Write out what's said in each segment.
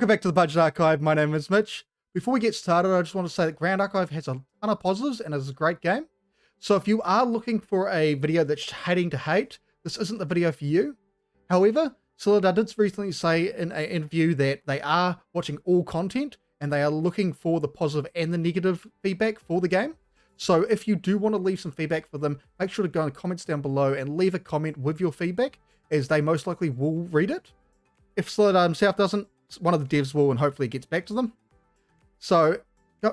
Welcome back to the Budget Archive. My name is Mitch. Before we get started, I just want to say that Grand Archive has a ton of positives and is a great game. So if you are looking for a video that's hating to hate, this isn't the video for you. However, Solidar did recently say in an interview that they are watching all content and they are looking for the positive and the negative feedback for the game. So if you do want to leave some feedback for them, make sure to go in the comments down below and leave a comment with your feedback, as they most likely will read it. If Solidar himself doesn't, one of the devs will, and hopefully it gets back to them. So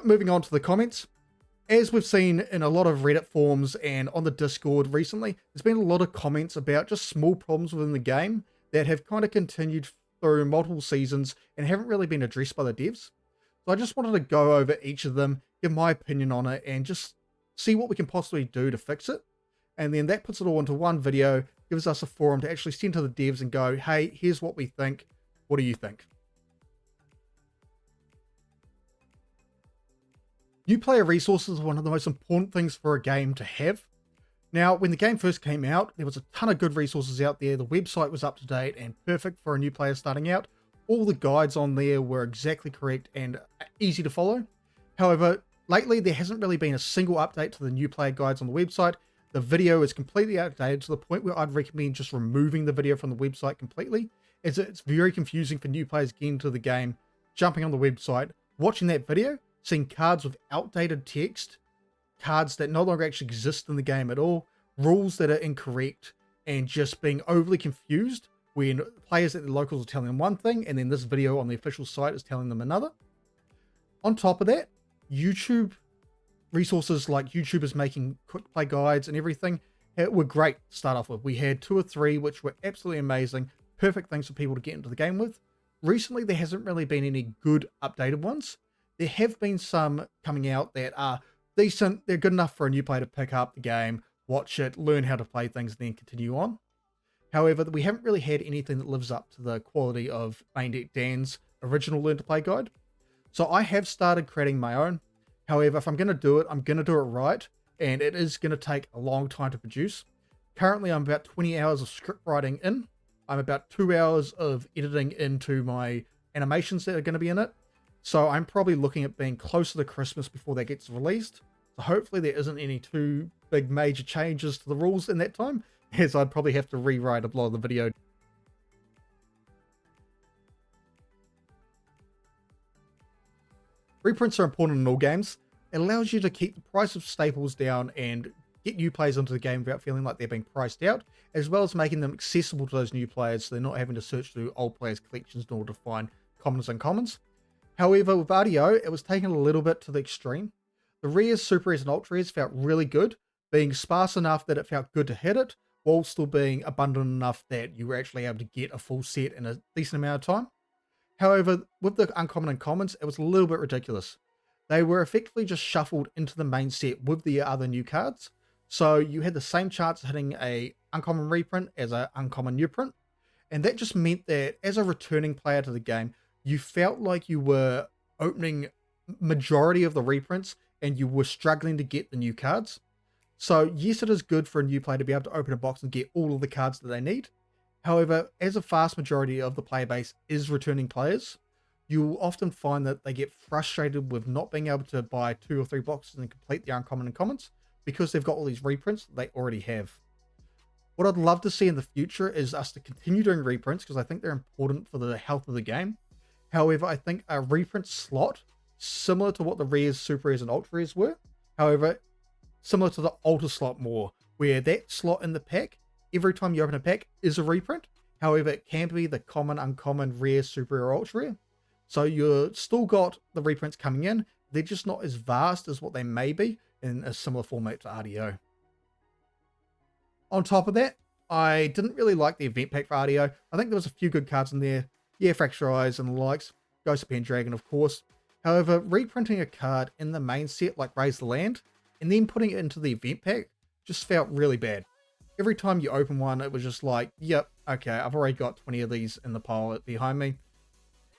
moving on to the comments. As we've seen in a lot of Reddit forums and on the Discord recently, there's been a lot of comments about just small problems within the game that have kind of continued through multiple seasons and haven't really been addressed by the devs. So I just wanted to go over each of them, give my opinion on it, and just see what we can possibly do to fix it. And then that puts it all into one video, gives us a forum to actually send to the devs and go, hey, here's what we think. What do you think? New player resources are one of the most important things for a game to have. Now, when the game first came out, there was a ton of good resources out there. The website was up to date and perfect for a new player starting out. All the guides on there were exactly correct and easy to follow. However, lately there hasn't really been a single update to the new player guides on the website. The video is completely outdated to the point where I'd recommend just removing the video from the website completely, as it's very confusing for new players getting into the game, jumping on the website, watching that video, seeing cards with outdated text, cards that no longer actually exist in the game at all, rules that are incorrect, and just being overly confused when players at the locals are telling them one thing and then this video on the official site is telling them another. On top of that, YouTube resources like YouTubers making quick play guides and everything were great to start off with. We had 2 or 3 which were absolutely amazing, perfect things for people to get into the game with. Recently, there hasn't really been any good updated ones. There have been some coming out that are decent. They're good enough for a new player to pick up the game, watch it, learn how to play things, and then continue on. However, we haven't really had anything that lives up to the quality of Main Deck Dan's original Learn to Play guide. So I have started creating my own. However, if I'm going to do it, I'm going to do it right, and it is going to take a long time to produce. Currently, I'm about 20 hours of script writing in. I'm about 2 hours of editing into my animations that are going to be in it. So I'm probably looking at being closer to Christmas before that gets released. So hopefully there isn't any too big major changes to the rules in that time, as I'd probably have to rewrite a lot of the video. Reprints are important in all games. It allows you to keep the price of staples down and get new players into the game without feeling like they're being priced out, as well as making them accessible to those new players so they're not having to search through old players' collections in order to find commons and commons. However, with RDO, it was taken a little bit to the extreme. The rares, super rares, and ultra rares felt really good, being sparse enough that it felt good to hit it, while still being abundant enough that you were actually able to get a full set in a decent amount of time. However, with the uncommon and commons, it was a little bit ridiculous. They were effectively just shuffled into the main set with the other new cards, so you had the same chance of hitting a uncommon reprint as an uncommon new print, and that just meant that as a returning player to the game, you felt like you were opening majority of the reprints and you were struggling to get the new cards. So yes, it is good for a new player to be able to open a box and get all of the cards that they need. However, as a vast majority of the player base is returning players, you will often find that they get frustrated with not being able to buy 2 or 3 boxes and complete the uncommon and commons because they've got all these reprints that they already have. What I'd love to see in the future is us to continue doing reprints because I think they're important for the health of the game. However, I think a reprint slot, similar to what the rares, super rares, and ultra rares were, however, similar to the ultra slot more, where that slot in the pack, every time you open a pack, is a reprint. However, it can be the common, uncommon, rare, super rare, or ultra rare. So you've still got the reprints coming in, they're just not as vast as what they may be in a similar format to RDO. On top of that, I didn't really like the event pack for RDO. I think there was a few good cards in there. Yeah, Fracture Eyes and the likes, Ghost of Pendragon, of course. However, reprinting a card in the main set like Raise the Land, and then putting it into the event pack, just felt really bad. Every time you open one, it was just like, yep, okay, I've already got 20 of these in the pile behind me.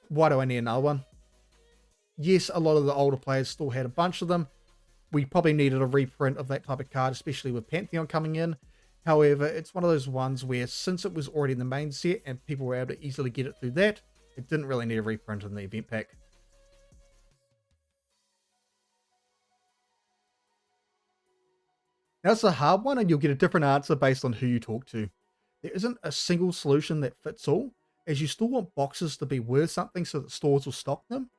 Why do I need another one? Yes, a lot of the older players still had a bunch of them. We probably needed a reprint of that type of card, especially with Pantheon coming in. However, it's one of those ones where since it was already in the main set and people were able to easily get it through that, It didn't really need a reprint in the event pack. Now it's a hard one, and you'll get a different answer based on who you talk to. There isn't a single solution that fits all, as you still want boxes to be worth something so that stores will stock them,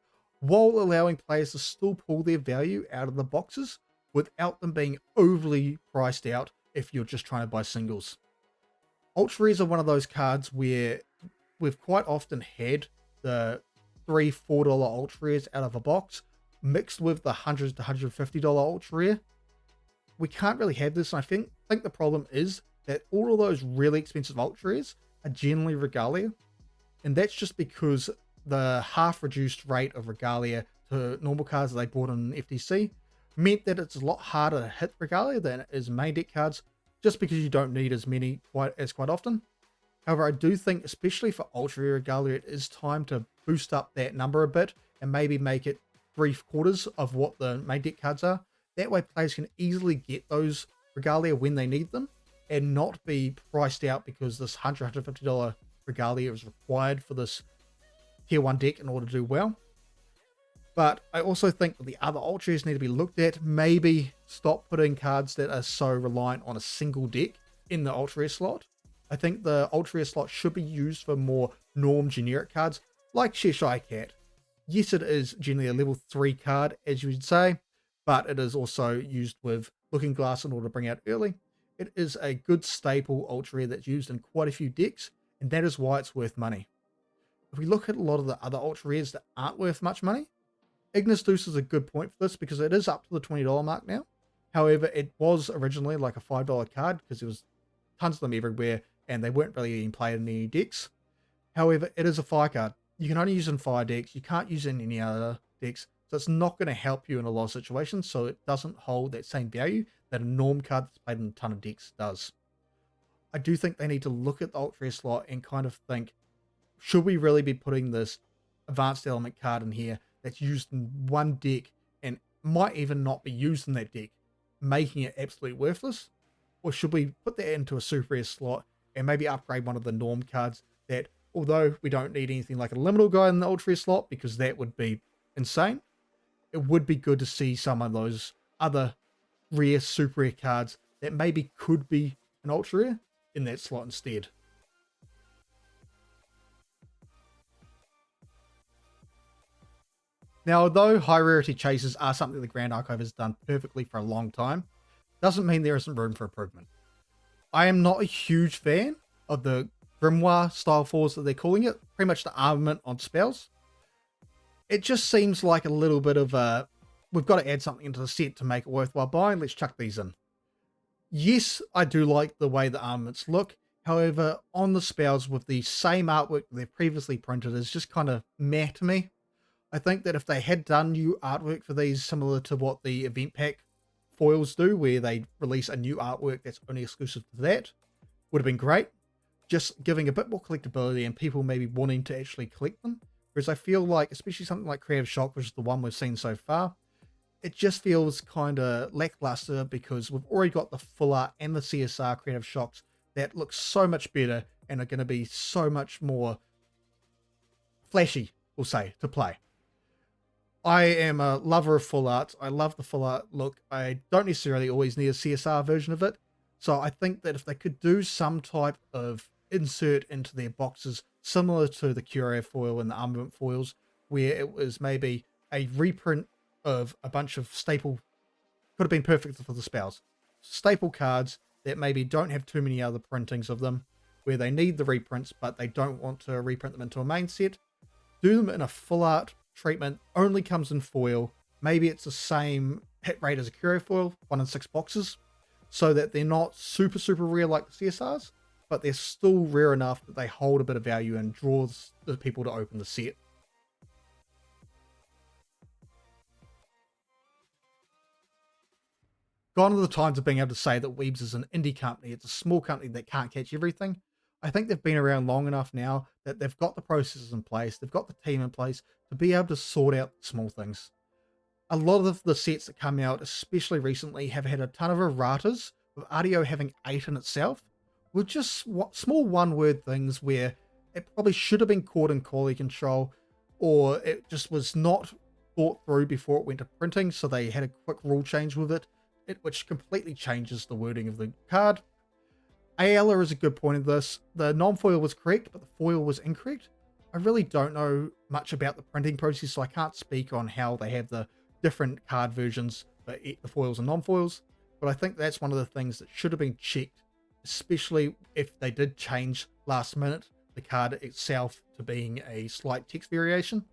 while allowing players to still pull their value out of the boxes without them being overly priced out if you're just trying to buy singles. Ultra Rares are one of those cards where we've quite often had the $3-4 Ultra Rares out of a box mixed with the $100 to $150 Ultra Rare. We can't really have this, and I think the problem is that all of those really expensive Ultra Rares are generally Regalia, and that's just because the half reduced rate of Regalia to normal cards that they bought in FTC meant that it's a lot harder to hit Regalia than it is main deck cards, just because you don't need as many quite often. However, I do think, especially for Ultra Rare Regalia, it is time to boost up that number a bit and maybe make it 3/4 of what the main deck cards are. That way players can easily get those Regalia when they need them and not be priced out because this $100, $150 Regalia is required for this tier 1 deck in order to do well. But I also think that the other Ultras need to be looked at. Maybe stop putting cards that are so reliant on a single deck in the Ultra Rare slot. I think the Ultra Rare slot should be used for more norm generic cards like Cheshire Cat. Yes, it is generally a level 3 card, as you would say, but it is also used with Looking Glass in order to bring out early. It is a good staple Ultra Rare that's used in quite a few decks, and that is why it's worth money. If we look at a lot of the other Ultra Rares that aren't worth much money, Ignis Deuce is a good point for this because it is up to the $20 mark now. However, it was originally like a $5 card because there was tons of them everywhere and they weren't really being played in any decks. However, it is a fire card. You can only use it in fire decks. You can't use it in any other decks. So it's not going to help you in a lot of situations. So it doesn't hold that same value that a norm card that's played in a ton of decks does. I do think they need to look at the Ultra Rare slot and kind of think, should we really be putting this advanced element card in here that's used in one deck and might even not be used in that deck, making it absolutely worthless? Or should we put that into a super rare slot and maybe upgrade one of the norm cards that, although we don't need anything like a liminal guy in the Ultra Rare slot because that would be insane, it would be good to see some of those other rare super rare cards that maybe could be an Ultra Rare in that slot instead. Now, although high rarity chases are something the Grand Archive has done perfectly for a long time, doesn't mean there isn't room for improvement. I am not a huge fan of the Grimoire style fours that they're calling it, pretty much the armament on spells. It just seems like a little bit of a, we've got to add something into the set to make it worthwhile buying, let's chuck these in. Yes, I do like the way the armaments look, however, on the spells with the same artwork they've previously printed is just kind of meh to me. I think that if they had done new artwork for these, similar to what the event pack foils do, where they release a new artwork that's only exclusive to that, would have been great. Just giving a bit more collectability and people maybe wanting to actually collect them. Whereas I feel like, especially something like Creative Shock, which is the one we've seen so far, it just feels kind of lackluster because we've already got the full art and the CSR Creative Shocks that look so much better and are going to be so much more flashy, we'll say, to play. I am a lover of full art. I love the full art look. I don't necessarily always need a CSR version of it. So I think that if they could do some type of insert into their boxes, similar to the Curio foil and the armament foils, where it was maybe a reprint of a bunch of staple, could have been perfect for the spells, staple cards that maybe don't have too many other printings of them, where they need the reprints, but they don't want to reprint them into a main set. Do them in a full art treatment, only comes in foil. Maybe it's the same hit rate as a Curio foil, 1 in 6 boxes, so that they're not super, super rare like the CSRs, but they're still rare enough that they hold a bit of value and draws the people to open the set. Gone are the times of being able to say that Weebs is an indie company. It's a small company that can't catch everything. I think they've been around long enough now that they've got the processes in place, they've got the team in place to be able to sort out small things. A lot of the sets that come out, especially recently, have had a ton of erratas, with RDO having 8 in itself, with just small one-word things where it probably should have been caught in quality control, or it just was not thought through before it went to printing, so they had a quick rule change with it, which completely changes the wording of the card. Ayala is a good point of this. The non-foil was correct, but the foil was incorrect. I really don't know much about the printing process, so I can't speak on how they have the different card versions for the foils and non-foils, but I think that's one of the things that should have been checked, especially if they did change last minute the card itself to being a slight text variation.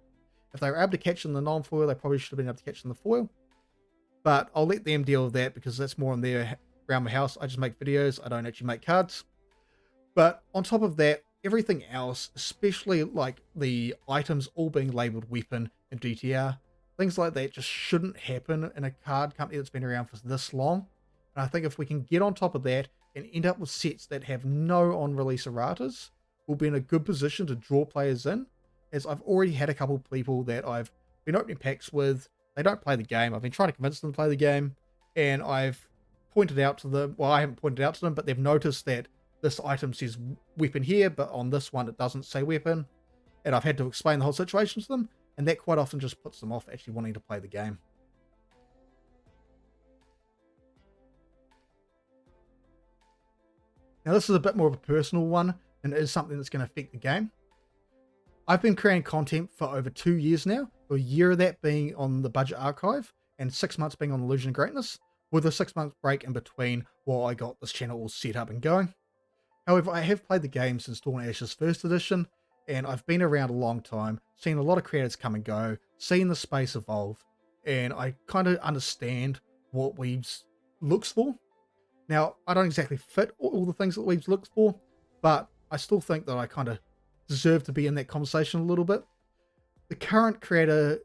If they were able to catch in the non-foil, they probably should have been able to catch in the foil, but I'll let them deal with that because that's more on their realm of house. I just make videos, I don't actually make cards. But on top of that, everything else, especially like the items all being labeled weapon and DTR, things like that just shouldn't happen in a card company that's been around for this long. And I think if we can get on top of that and end up with sets that have no on-release erratas, we'll be in a good position to draw players in, as I've already had a couple of people that I've been opening packs with. They don't play the game. I've been trying to convince them to play the game, and I've pointed out to them, well, I haven't pointed out to them, but they've noticed that this item says weapon here, but on this one it doesn't say weapon, and I've had to explain the whole situation to them, and that quite often just puts them off actually wanting to play the game. Now this is a bit more of a personal one, and it is something that's going to affect the game. I've been creating content for over 2 years now, a year of that being on the Budget Archive, and 6 months being on Illusion of Greatness, with a 6-month break in between while I got this channel all set up and going. However, I have played the game since Dawn Ashes 1st edition, and I've been around a long time, seen a lot of creators come and go, seen the space evolve, and I kind of understand what Weebs looks for. Now, I don't exactly fit all the things that Weebs looks for, but I still think that I kind of deserve to be in that conversation a little bit. The current creator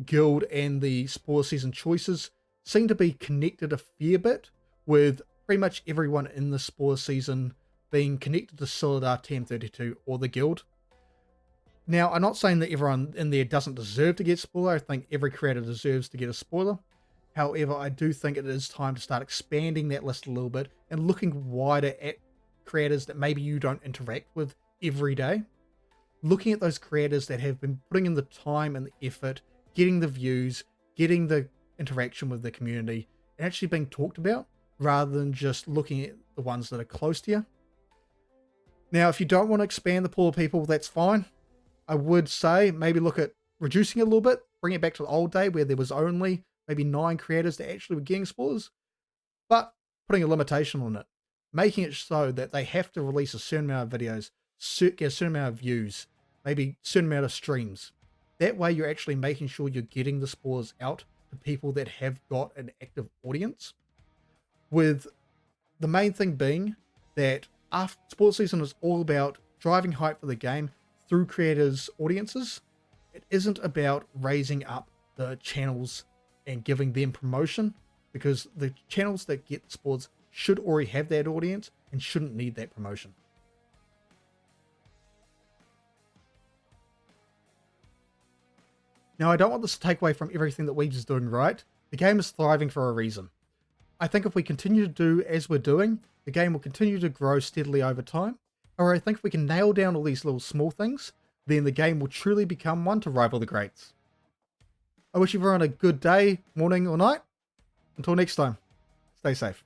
guild and the Spoiler Season choices seem to be connected a fair bit, with pretty much everyone in the Spoiler Season being connected to Solidar TM32 or the guild. Now, I'm not saying that everyone in there doesn't deserve to get spoiler. I think every creator deserves to get a spoiler. However, I do think it is time to start expanding that list a little bit and looking wider at creators that maybe you don't interact with every day. Looking at those creators that have been putting in the time and the effort, getting the views, getting the interaction with the community, and actually being talked about, rather than just looking at the ones that are close to you. Now, if you don't want to expand the pool of people, that's fine. I would say maybe look at reducing it a little bit, bring it back to the old day where there was only maybe 9 creators that actually were getting spoilers, but putting a limitation on it, making it so that they have to release a certain amount of videos, get a certain amount of views, maybe a certain amount of streams. That way you're actually making sure you're getting the spoilers out to people that have got an active audience, with the main thing being that after Sports Season is all about driving hype for the game through creators' audiences. It isn't about raising up the channels and giving them promotion, because the channels that get sports should already have that audience and shouldn't need that promotion. Now, I don't want this to take away from everything that Weebs is doing right. The game is thriving for a reason. I think if we continue to do as we're doing, the game will continue to grow steadily over time. Or I think if we can nail down all these little small things, then the game will truly become one to rival the greats. I wish everyone a good day, morning or night. Until next time, stay safe.